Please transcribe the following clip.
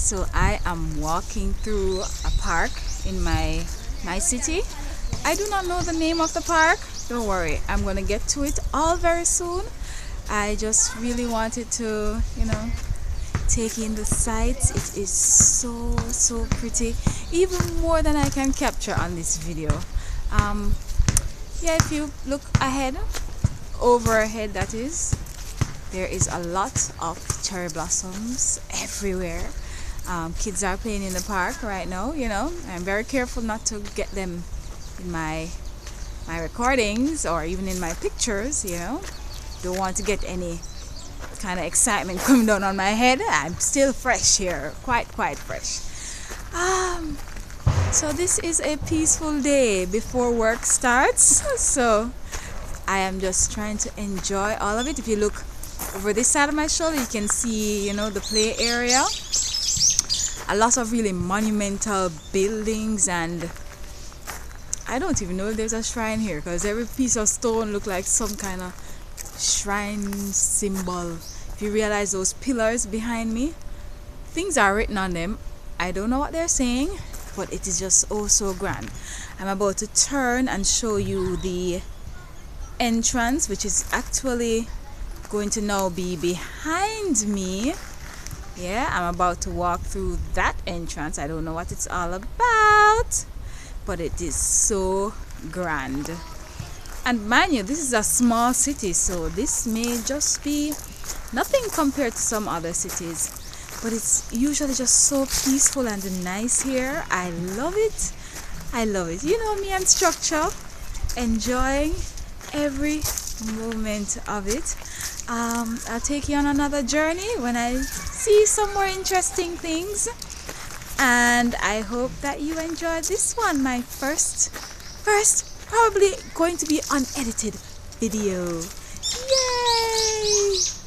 So I am walking through a park in my city. I do not know the name of the park. Don't worry, I'm gonna get to it all very soon. I just really wanted to, take in the sights. It is so pretty, even more than I can capture on this video. Yeah, if you look ahead, overhead that is, there is a lot of cherry blossoms everywhere. Kids are playing in the park right now. I'm very careful not to get them in my recordings or even in my pictures. Don't want to get any kind of excitement coming down on my head. I'm still fresh here, quite fresh. So this is a peaceful day before work starts, so I am just trying to enjoy all of it. If you look over this side of my shoulder, you can see, the play area. A lot of really monumental buildings, and I don't even know if there's a shrine here, because every piece of stone looks like some kind of shrine symbol. If you realize those pillars behind me, things are written on them. I don't know what they're saying, but it is just oh so grand. I'm about to turn and show you the entrance, which is actually going to now be behind me. Yeah, I'm about to walk through that entrance. I don't know what it's all about, but it is so grand. And mind you, this is a small city, so this may just be nothing compared to some other cities, but it's usually just so peaceful and nice here. I love it. You know me and structure, enjoying every moment of it. I'll take you on another journey when I see some more interesting things, and I hope that you enjoyed this one, my first probably going to be unedited video. Yay!